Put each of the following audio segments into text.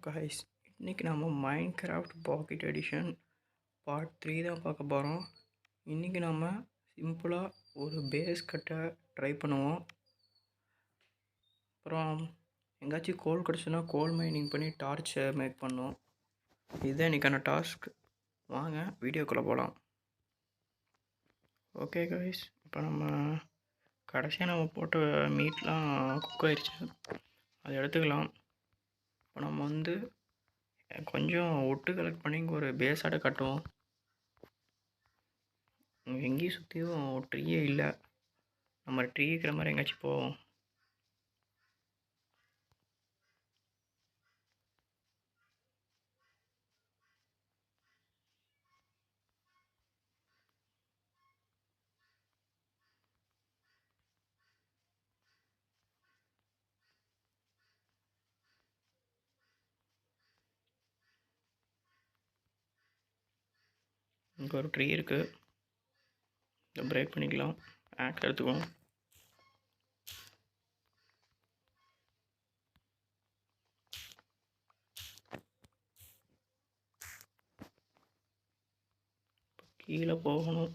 Guys, இன்னைக்கு நம்ம Minecraft packet edition part 3 தான் பார்க்க போகிறோம். இன்றைக்கி நம்ம சிம்பிளாக ஒரு பேஸ் கட்ட ட்ரை பண்ணுவோம். அப்புறம் எங்கேயாச்சும் கோல் கிடச்சுன்னா கோல் மைனிங் பண்ணி டார்ச்சை மேக் பண்ணுவோம். இதுதான் இன்றைக்கான டாஸ்க். வாங்க வீடியோக்குள்ளே போகலாம். ஓகே கைஸ், இப்போ நம்ம கடைசியாக நம்ம போட்ட மீட்லாம் குக் ஆயிடுச்சு, அதை எடுத்துக்கலாம். இப்போ நம்ம கொஞ்சம் ஒட்டு கலெக்ட் பண்ணி இங்கே ஒரு பேஸாட்ட கட்டுவோம். எங்கேயும் சுற்றியும் ட்ரீயே இல்லை, நம்ம ட்ரீ இருக்கிற மாதிரி எங்கேயாச்சும் போவோம். இங்கே ஒரு ட்ரீ இருக்குது, இதை பிரேக் பண்ணிக்கலாம். ஆக்ஸ் எடுத்துக்குவோம். கீழே போகணும்,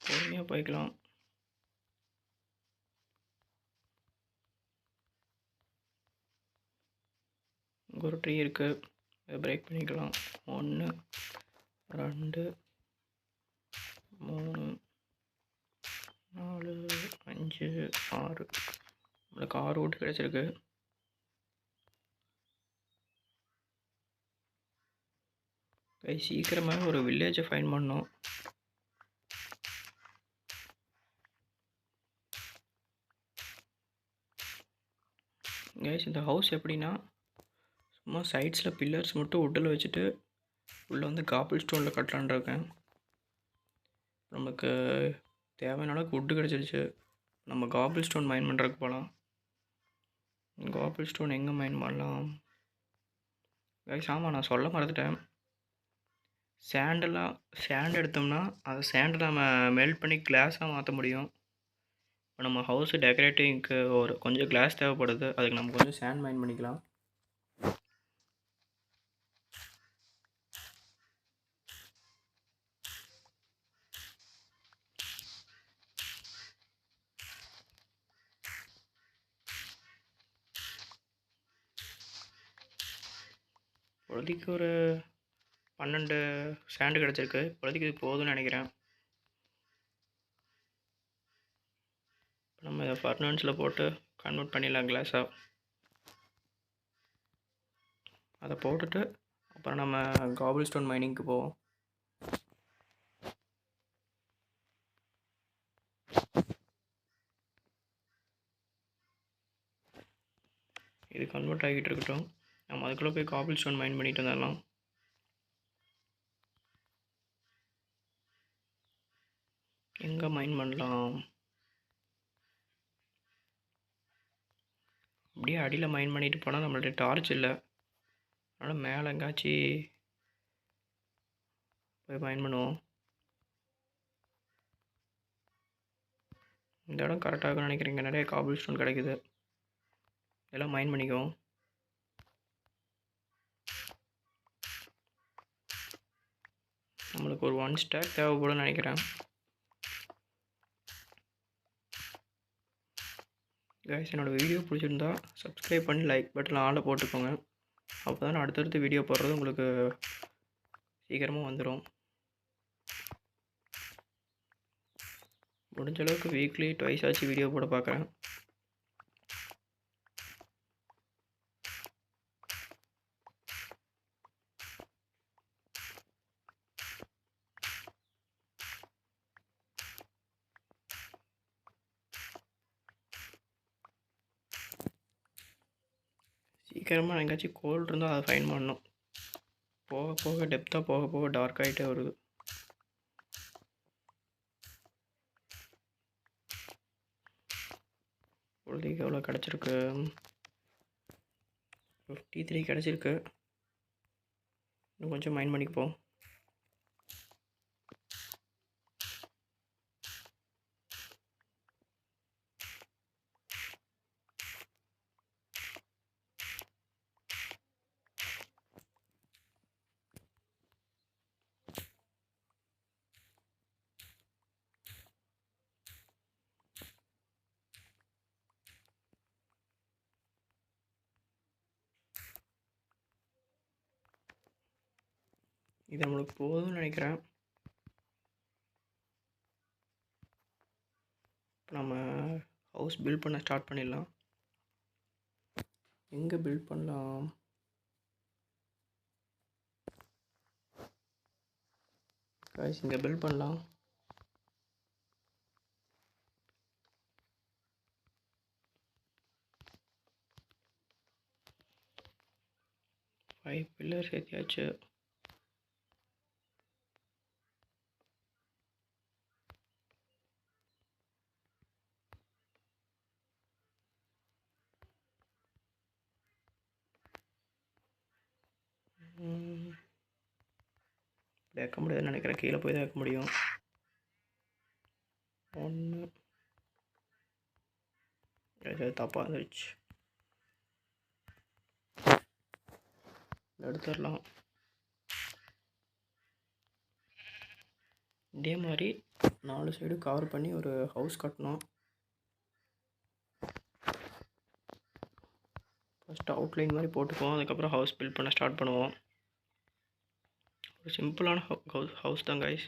பொறுமையாக போய்க்கலாம். இங்கே ஒரு ட்ரீ இருக்குது, இதை பிரேக் பண்ணிக்கலாம். 1 2 3 4 5 6 நம்மளுக்கு 6 ஓட்டு கிடச்சிருக்கு. சீக்கிரமாக ஒரு வில்லேஜை ஃபைண்ட் பண்ணோம். கைஸ், இந்த ஹவுஸ் எப்படின்னா, சும்மா சைட்ஸில் பில்லர்ஸ் மட்டும் உட்டில் வச்சுட்டு உள்ளே காப்பிள் ஸ்டோனில் கட்டலான் இருக்கேன். நமக்கு தேவையான அளவுக்கு உட்டு கிடச்சிருச்சு. நம்ம காப்பிள் ஸ்டோன் மைன் பண்ணுறதுக்கு போகலாம். காப்பிள் ஸ்டோன் எங்கே மைன் பண்ணலாம் கைஸ்? ஆமாம், நான் சொல்ல மறந்துட்டேன். சேண்ட் எடுத்தோம்னா அதை சேண்டை நம்ம மெல்ட் பண்ணி கிளாஸாக மாற்ற முடியும். இப்போ நம்ம ஹவுஸு டெக்கரேட்டிங்க்கு ஒரு கொஞ்சம் கிளாஸ் தேவைப்படுது, அதுக்கு நம்ம கொஞ்சம் சேண்ட் மைன் பண்ணிக்கலாம். இப்போதைக்கு ஒரு 12 சேண்டு கிடச்சிருக்கு. இப்போதைக்கு இது போதும்னு நினைக்கிறேன். இப்போ நம்ம இதை ஃபர்னான்ஸில் போட்டு கன்வெர்ட் பண்ணிடலாம் கிளாஸாக. அதை போட்டுட்டு அப்புறம் நம்ம காபிள் ஸ்டோன் மைனிங்க்கு போவோம். இது கன்வெர்ட் ஆகிட்டு இருக்கட்டும், நம்ம அதுக்குள்ளே போய் காபிள் ஸ்டோன் மைன் பண்ணிட்டு வந்துடலாம். எங்கே மைன் பண்ணலாம்? அப்படியே அடியில் மைன் பண்ணிட்டு போனால் நம்மள்ட்ட டார்ச் இல்லை, அதனால் மேலே எங்காச்சும் போய் மைன் பண்ணுவோம். இந்த இடம் கரெக்டாக இருக்குன்னு நினைக்கிறீங்க, நிறைய காபிள் ஸ்டோன் கிடைக்குது, இதெல்லாம் மைன் பண்ணிக்குவோம். நம்மளுக்கு ஒரு 1 ஸ்டாக் தேவைப்படும்னு நினைக்கிறேன். கைஸ், என்னோடய வீடியோ பிடிச்சிருந்தா சப்ஸ்கிரைப் பண்ணி லைக் பட்டன் ஆளில் போட்டுக்கோங்க. அப்போ தான் நான் அடுத்தடுத்து வீடியோ போடுறது உங்களுக்கு சீக்கிரமாக வந்துடும். முடிஞ்ச அளவுக்கு வீக்லி 2 ஆச்சு வீடியோ போட பார்க்குறேன். சீக்கிரமாக எங்கேயாச்சும் கோல்டு இருந்தால் அதை ஃபைன் பண்ணணும். போக போக டெப்த்தாக போக போக டார்க் ஆகிட்டே வருது. பொழுதுக்கு எவ்வளோ கிடச்சிருக்கு? 53 கிடச்சிருக்கு. இன்னும் கொஞ்சம் மைண்ட் பண்ணிப்போம். இது நம்மளுக்கு போதும்னு நினைக்கிறேன். இப்போ நம்ம ஹவுஸ் பில்ட் பண்ண ஸ்டார்ட் பண்ணிடலாம். எங்கே பில்ட் பண்ணலாம்? கைஸ், இங்கே பில்ட் பண்ணலாம். ஃபைவ் பில்லர்ஸ் ஏற்றியாச்சு. வைக்க முடியாதுன்னு நினைக்கிறேன். கீழே போய் தான் வைக்க முடியும். 1 ஏதாவது தப்பாக இருந்துச்சு, எடுத்துடலாம். இதே மாதிரி 4 சைடு கவர் பண்ணி ஒரு ஹவுஸ் கட்டணும். ஃபஸ்ட்டு அவுட்லைன் மாதிரி போட்டுக்குவோம். அதுக்கப்புறம் ஹவுஸ் பில்ட் பண்ண ஸ்டார்ட் பண்ணுவோம். ஒரு சிம்பிளான ஹவுஸ் தான் கைஸ்.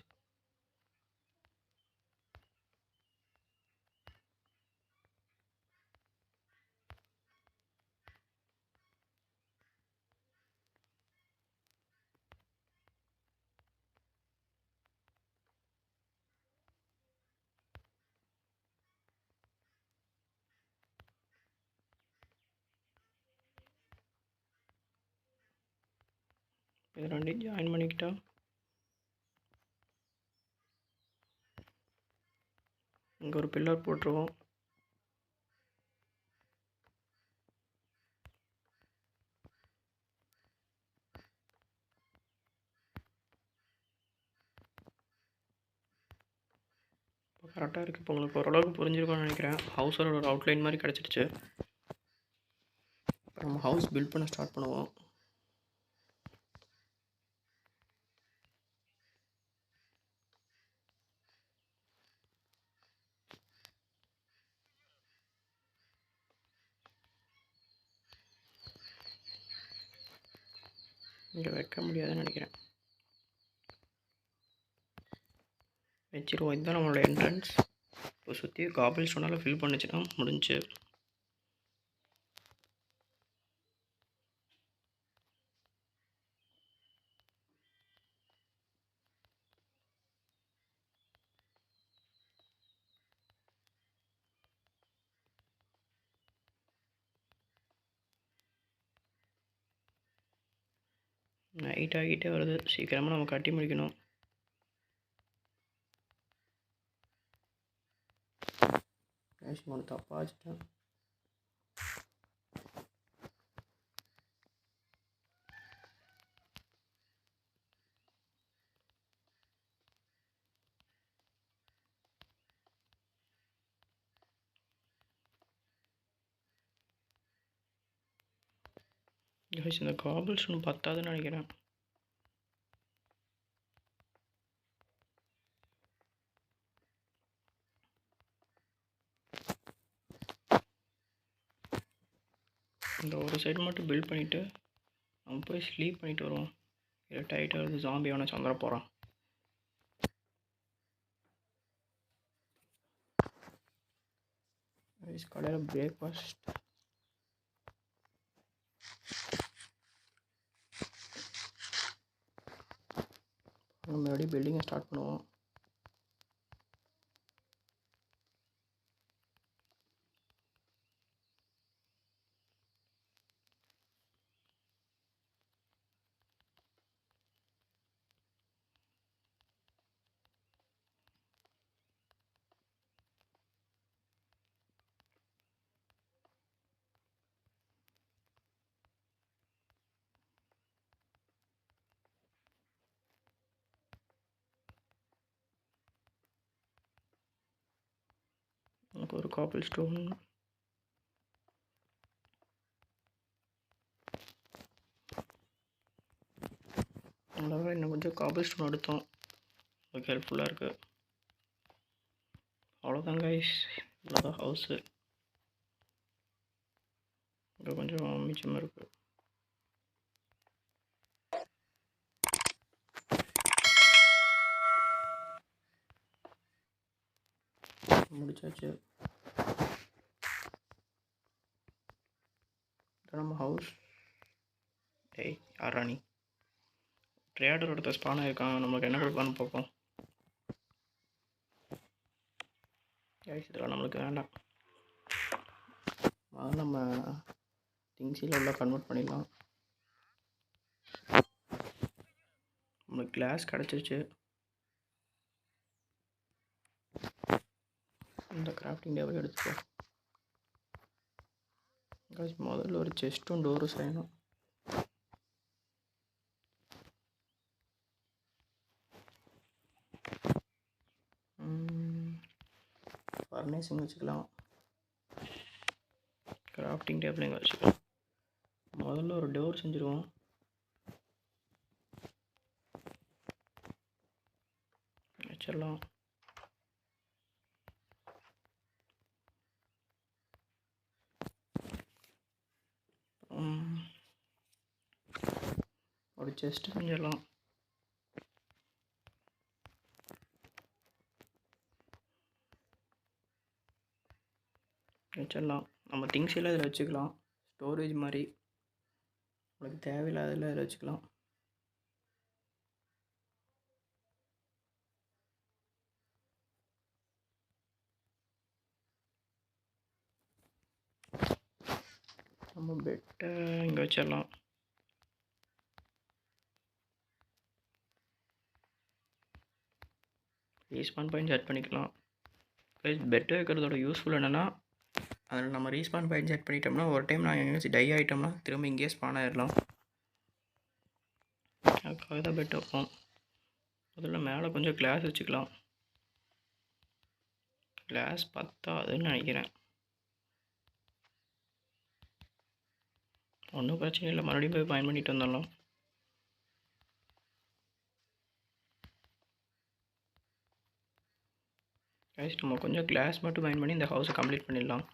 இது ரெண்டையும் ஜாயின் பண்ணிக்கிட்டா இங்கே ஒரு பில்லர் போட்டுருவோம். கரெக்டாக இருக்குது. இப்போ உங்களுக்கு ஓரளவுக்கு புரிஞ்சிருக்கும்னு நினைக்கிறேன். ஹவுஸோட ஒரு அவுட்லைன் மாதிரி கிடச்சிடுச்சு. இப்போ நம்ம ஹவுஸ் பில்ட் பண்ண ஸ்டார்ட் பண்ணுவோம். இங்கே வைக்க முடியாதுன்னு நினைக்கிறேன். வச்சிருவோம். இதுதான் நம்மளோட என்ட்ரன்ஸ். இப்போ சுற்றி காபிள் ஸ்டோனால் ஃபில் பண்ணிச்சுன்னா முடிஞ்சு. நைட் ஆகிட்டே வருது. சீக்கிரமாக நம்ம கட்டி முடிக்கணும். ஒன்று தப்பாக வச்சுட்டேன். இந்த காபிள் ஸ்டோன் பத்தாதுன்னு நினைக்கிறேன். இந்த ஒரு சைடு மட்டும் பில்ட் பண்ணிவிட்டு நம்ம போய் ஸ்லீப் பண்ணிட்டு வருவோம். இல்லை டைட்டாக இருக்குது. ஜாம்பி அவனை சந்திர போகிறான். கடையில் பிரேக்ஃபாஸ்ட். நம்ம மறுபடியும் பில்டிங்கை ஸ்டார்ட் பண்ணுவோம். நமக்கு ஒரு காபிள் ஸ்டோன். அவ்வளோதான். இன்னும் கொஞ்சம் காபிள் ஸ்டோன் எடுத்தோம். அதுக்கு ஹெல்ப்ஃபுல்லாக இருக்குது. அவ்வளோதான் கைஸ். இவ்வளோதான் ஹவுஸு. இங்கே கொஞ்சம் மிச்சமாக இருக்குது. முடிச்சாச்சு. நம்ம ஹவுஸ். டேய் யாரா நீ? ட்ரேடர் ஒருத்தர் ஸ்பான் ஆகிருக்கான். நம்மளுக்கு என்ன கொடுப்பான்னு பார்ப்போம். இதெல்லாம் நம்மளுக்கு வேண்டாம். நம்ம திங்ஸில் உள்ள கன்வெர்ட் பண்ணிடலாம். நம்மளுக்கு கிளாஸ் கிடச்சிருச்சு. இந்த கிராஃப்டிங் டேபிள் எடுத்துக்கோ. முதல்ல ஒரு செஸ்ட்டும் டோரும் செய்யணும். ஃபர்னேசிங் வச்சுக்கலாம். கிராஃப்டிங் டேபிள் இங்கே வச்சுக்கலாம். முதல்ல ஒரு டோர் செஞ்சுருவோம். வச்சிடலாம். ஒரு செஸ்ட் செஞ்சிடலாம். வச்சிடலாம். நம்ம திங்ஸ் எல்லாம் இதில் வச்சுக்கலாம். ஸ்டோரேஜ் மாதிரி உங்களுக்கு தேவையில்லாததில் இதில் வச்சுக்கலாம். நம்ம பெட்டை இங்கே வச்சிடலாம். ரீஸ்பான் பாயிண்ட் செட் பண்ணிக்கலாம். பெட்டு வைக்கிறதோட யூஸ்ஃபுல் என்னென்னா, அதில் நம்ம ரீஸ்பான் பாயிண்ட் செட் பண்ணிட்டோம்னா ஒரு டைம் நான் எங்கேயாச்சும் டை ஆகிட்டோம்னா திரும்ப இங்கேயே ஸ்பான் ஆகிடலாம். அதுக்காக தான் பெட் வைப்போம். முதல்ல மேலே கொஞ்சம் கிளாஸ் வச்சுக்கலாம். கிளாஸ் பத்தாதுன்னு நினைக்கிறேன். ஒன்றும் பிரச்சனை இல்லை, மறுபடியும் போய் பயன் பண்ணிட்டு வந்துடலாம். கைஸ் நம்ம கொஞ்சம் கிளாஸ் மட்டும் பயன் பண்ணி இந்த ஹவுஸை கம்ப்ளீட் பண்ணிடலாம்.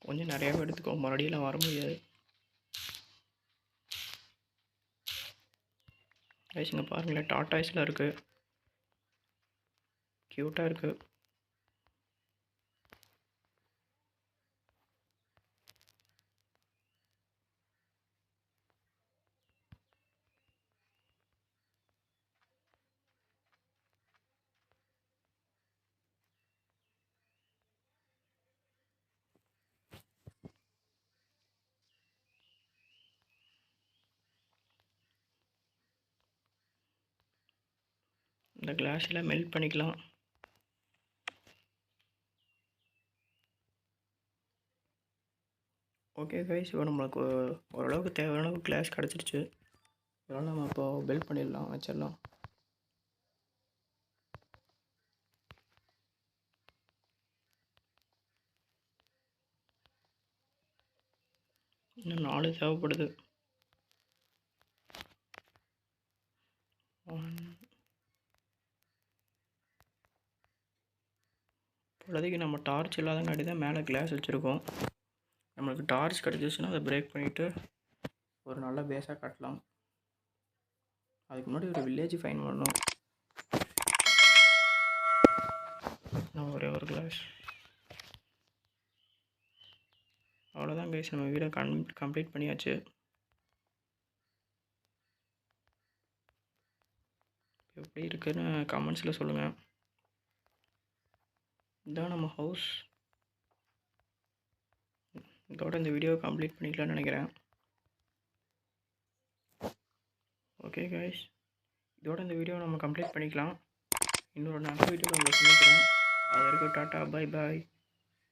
கொஞ்சம் நிறையாவே எடுத்துக்கோ, மறுபடியெல்லாம் வர முடியாது. கைஸ் இங்கே பாருங்களேன், டாட்டாய்ஸில் இருக்குது. க்யூட்டாக இருக்குது. இந்த கிளாஸில் மெல்ட் பண்ணிக்கலாம். ஓகே கைஸ், இப்போ நம்மளுக்கு ஓரளவுக்கு தேவையான அளவுக்கு கிளாஸ் கிடச்சிருச்சு. இதெல்லாம் நம்ம இப்போ பில்ட் பண்ணிடலாம், வச்சிடலாம். இன்னும் 4 தேவைப்படுது. 1 இப்போதைக்கு நம்ம டார்ச் இல்லாதங்காட்டி தான் மேலே கிளாஸ் வச்சுருக்கோம். நம்மளுக்கு டார்ச் கிடச்சிச்சுன்னா அதை பிரேக் பண்ணிவிட்டு ஒரு நல்ல பேஸாக கட்டலாம். அதுக்கு முன்னாடி ஒரு வில்லேஜ் ஃபைன் பண்ணணும். ஒரே ஒரு கிளாஸ். அவ்வளோதான் கைஸ், நம்ம வீடியோ கம்ப்ளீட் பண்ணியாச்சு. எப்படி இருக்குன்னு கமெண்ட்ஸில் சொல்லுங்கள். இதான் நம்ம ஹவுஸ். இதோட இந்த வீடியோ கம்ப்ளீட் பண்ணிக்கலாம்னு நினைக்கிறேன். ஓகே கைஸ், இதோட இந்த வீடியோ நம்ம கம்ப்ளீட் பண்ணிக்கலாம். இன்னொரு நல்ல வீடியோ உங்களை சந்திக்கிறேன். அது வரைக்கும் டாட்டா, பை பாய்.